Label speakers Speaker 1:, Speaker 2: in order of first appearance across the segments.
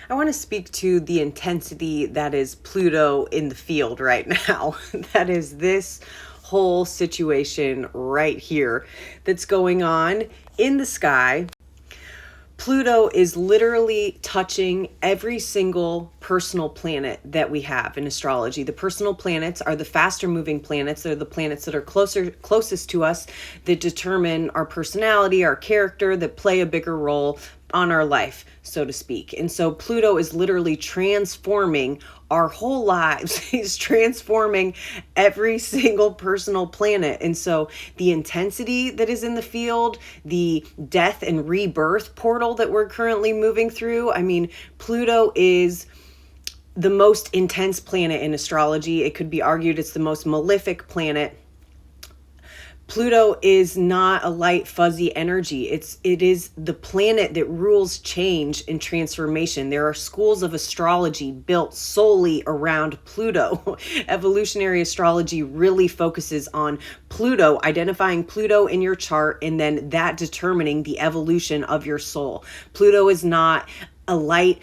Speaker 1: I want to speak to the intensity that is Pluto in the field right now. That is this whole situation right here that's going on in the sky. Pluto is literally touching every single personal planet that we have in astrology. The personal planets are the faster moving planets. They're the planets that are closest to us, that determine our personality, our character, that play a bigger role on our life, so to speak. And so Pluto is literally transforming our whole lives. He's transforming every single personal planet. And so the intensity that is in the field, the death and rebirth portal that we're currently moving through, I mean, Pluto is the most intense planet in astrology. It could be argued it's the most malefic planet. Pluto is not a light, fuzzy energy. It is the planet that rules change and transformation. There are schools of astrology built solely around Pluto. Evolutionary astrology really focuses on Pluto, identifying Pluto in your chart, and then that determining the evolution of your soul. Pluto is not a light,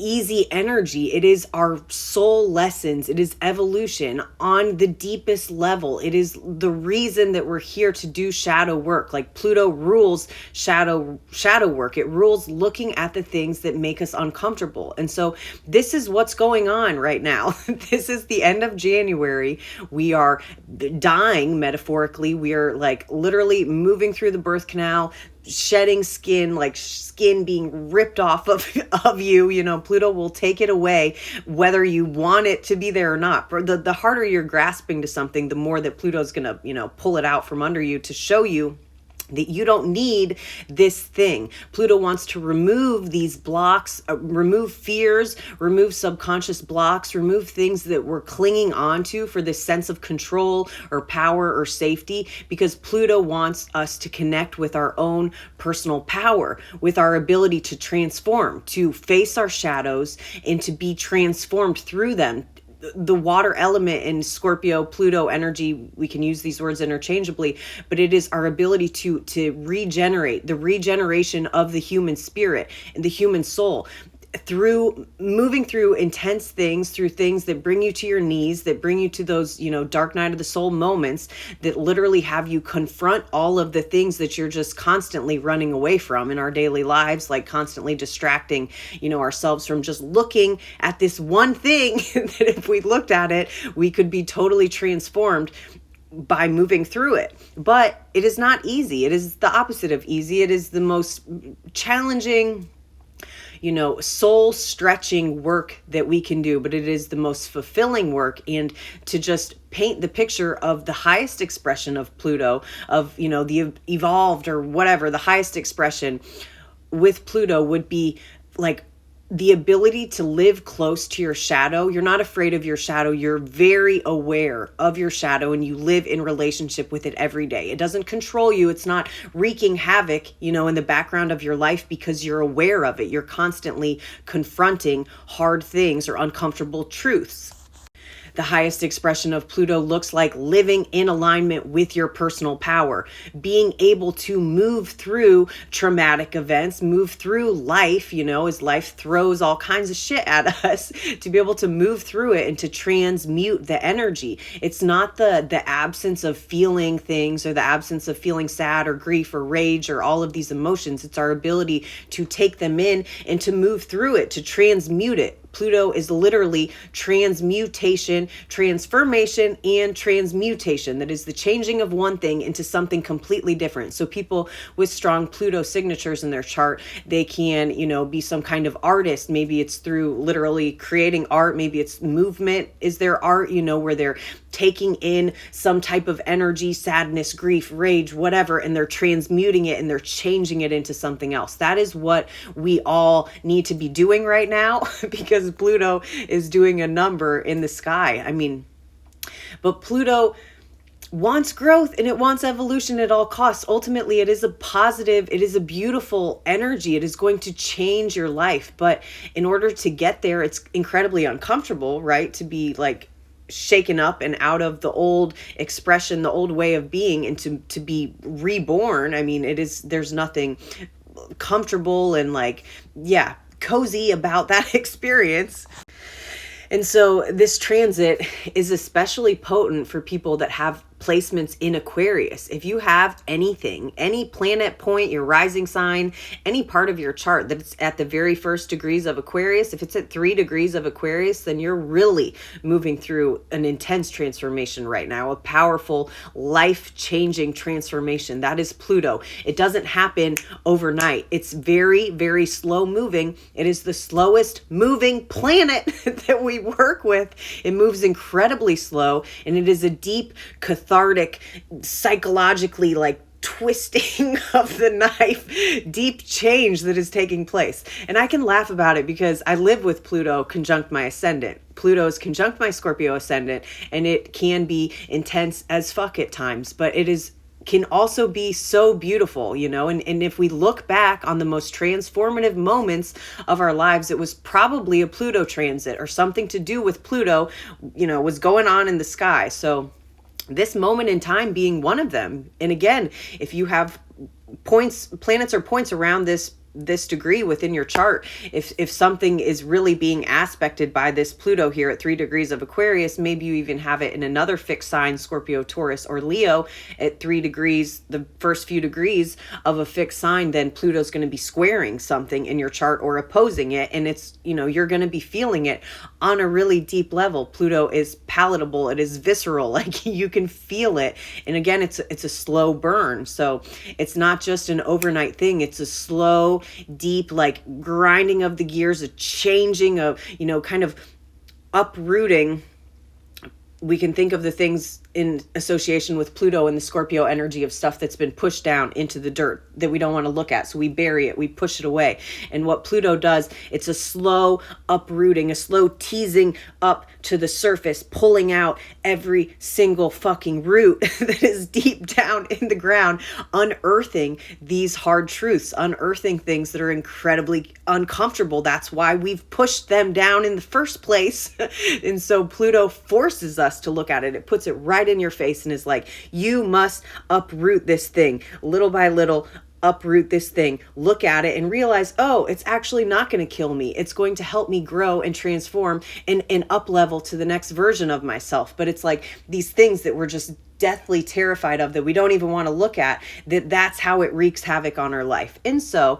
Speaker 1: easy energy. It is our soul lessons. It is evolution on the deepest level. It is the reason that we're here to do shadow work. Like Pluto rules shadow work. It rules looking at the things that make us uncomfortable. And so this is what's going on right now. This is the end of January. We are dying metaphorically. We are like literally moving through the birth canal, shedding skin, like skin being ripped off of you. You know, Pluto will take it away whether you want it to be there or not. The harder you're grasping to something, the more that Pluto's gonna, pull it out from under you to show you that you don't need this thing. Pluto wants to remove these blocks, remove fears, remove subconscious blocks, remove things that we're clinging onto for this sense of control or power or safety, because Pluto wants us to connect with our own personal power, with our ability to transform, to face our shadows and to be transformed through them. The water element in Scorpio, Pluto energy, we can use these words interchangeably, but it is our ability to regenerate, the regeneration of the human spirit and the human soul, through moving through intense things, through things that bring you to your knees, that bring you to those, dark night of the soul moments that literally have you confront all of the things that you're just constantly running away from in our daily lives, like constantly distracting, ourselves from just looking at this one thing that if we looked at it, we could be totally transformed by moving through it. But it is not easy. It is the opposite of easy. It is the most challenging, soul stretching work that we can do, but it is the most fulfilling work. And to just paint the picture of the highest expression of Pluto, of, the evolved or whatever, the highest expression with Pluto would be like the ability to live close to your shadow. You're not afraid of your shadow. You're very aware of your shadow and you live in relationship with it every day. It doesn't control you. It's not wreaking havoc, in the background of your life because you're aware of it. You're constantly confronting hard things or uncomfortable truths. The highest expression of Pluto looks like living in alignment with your personal power, being able to move through traumatic events, move through life, as life throws all kinds of shit at us, to be able to move through it and to transmute the energy. It's not the absence of feeling things or the absence of feeling sad or grief or rage or all of these emotions. It's our ability to take them in and to move through it, to transmute it. Pluto is literally transmutation, transformation, and transmutation. That is the changing of one thing into something completely different. So people with strong Pluto signatures in their chart, they can, be some kind of artist. Maybe it's through literally creating art. Maybe it's movement is their art, where they're taking in some type of energy, sadness, grief, rage, whatever, and they're transmuting it and they're changing it into something else. That is what we all need to be doing right now because Pluto is doing a number in the sky. But Pluto wants growth and it wants evolution at all costs. Ultimately, it is a positive, it is a beautiful energy. It is going to change your life. But in order to get there, it's incredibly uncomfortable, right? To be like shaken up and out of the old expression, the old way of being, and to be reborn. There's nothing comfortable and cozy about that experience. And so this transit is especially potent for people that have placements in Aquarius. If you have anything, any planet point, your rising sign, any part of your chart that's at the very first degrees of Aquarius, if it's at 3 degrees of Aquarius, then you're really moving through an intense transformation right now, a powerful, life-changing transformation. That is Pluto. It doesn't happen overnight. It's very, very slow moving. It is the slowest moving planet that we work with. It moves incredibly slow, and it is a deep, cathartic, psychologically like twisting of the knife, deep change that is taking place. And I can laugh about it because I live with Pluto conjunct my ascendant. Pluto is conjunct my Scorpio ascendant, and it can be intense as fuck at times, but it can also be so beautiful, you know, and if we look back on the most transformative moments of our lives, it was probably a Pluto transit or something to do with Pluto, you know, was going on in the sky. So this moment in time being one of them. And again, if you have planets or points around this degree within your chart, if something is really being aspected by this Pluto here at 3 degrees of Aquarius, maybe you even have it in another fixed sign, Scorpio, Taurus, or Leo at 3 degrees, the first few degrees of a fixed sign, then Pluto's going to be squaring something in your chart or opposing it. And it's, you know, you're going to be feeling it on a really deep level. Pluto is palatable. It is visceral. Like you can feel it. And again, it's a slow burn. So it's not just an overnight thing. It's a slow, deep, like grinding of the gears, a changing of, you know, kind of uprooting. We can think of the things in association with Pluto and the Scorpio energy of stuff that's been pushed down into the dirt that we don't want to look at. So we bury it, we push it away. And what Pluto does, it's a slow uprooting, a slow teasing up to the surface, pulling out every single fucking root that is deep down in the ground, unearthing these hard truths, unearthing things that are incredibly uncomfortable. That's why we've pushed them down in the first place. And so Pluto forces us to look at it. It puts it right in your face and is like, you must uproot this thing little by little. Uproot this thing, look at it and realize, oh, it's actually not going to kill me. It's going to help me grow and transform and up level to the next version of myself. But it's like these things that we're just deathly terrified of that we don't even want to look at, that's how it wreaks havoc on our life. And so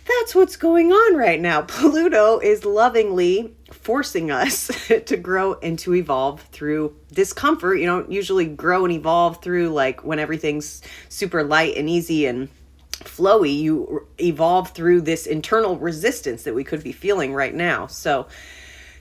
Speaker 1: that's what's going on right now. Pluto is lovingly forcing us to grow and to evolve through discomfort. You don't usually grow and evolve through like when everything's super light and easy and flowy. You evolve through this internal resistance that we could be feeling right now. So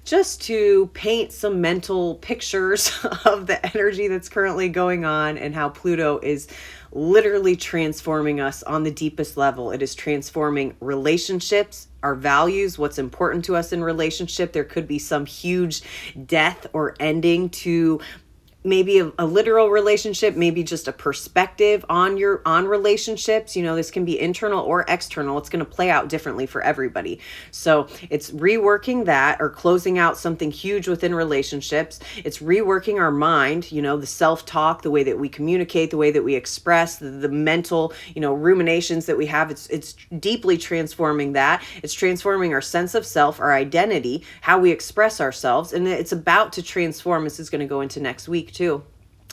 Speaker 1: just to paint some mental pictures of the energy that's currently going on and how Pluto is literally transforming us on the deepest level. It is transforming relationships, our values, what's important to us in relationship. There could be some huge death or ending to maybe a literal relationship, maybe just a perspective on relationships. You know, this can be internal or external. It's going to play out differently for everybody. So it's reworking that or closing out something huge within relationships. It's reworking our mind, you know, the self-talk, the way that we communicate, the way that we express, the mental, you know, ruminations that we have. It's deeply transforming that. It's transforming our sense of self, our identity, how we express ourselves. And it's about to transform. This is going to go into next week too.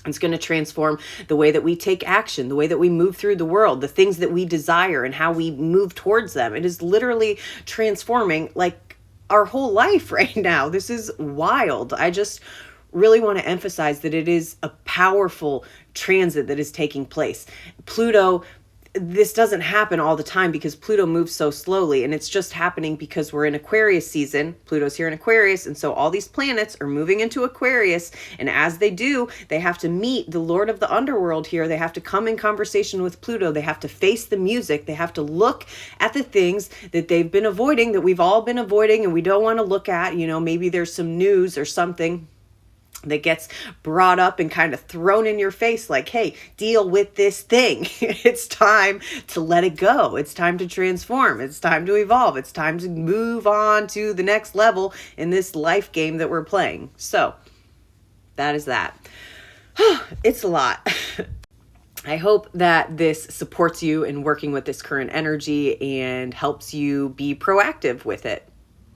Speaker 1: It's going to transform the way that we take action, the way that we move through the world, the things that we desire and how we move towards them. It is literally transforming like our whole life right now. This is wild. I just really want to emphasize that it is a powerful transit that is taking place. Pluto, this doesn't happen all the time because Pluto moves so slowly, and it's just happening because we're in Aquarius season. Pluto's here in Aquarius, and so all these planets are moving into Aquarius, and as they do, they have to meet the Lord of the Underworld here. They have to come in conversation with Pluto. They have to face the music. They have to look at the things that they've been avoiding, that we've all been avoiding, and we don't want to look at. You know, maybe there's some news or something that gets brought up and kind of thrown in your face like, hey, deal with this thing. It's time to let it go. It's time to transform. It's time to evolve. It's time to move on to the next level in this life game that we're playing. So that is that. It's a lot. I hope that this supports you in working with this current energy and helps you be proactive with it.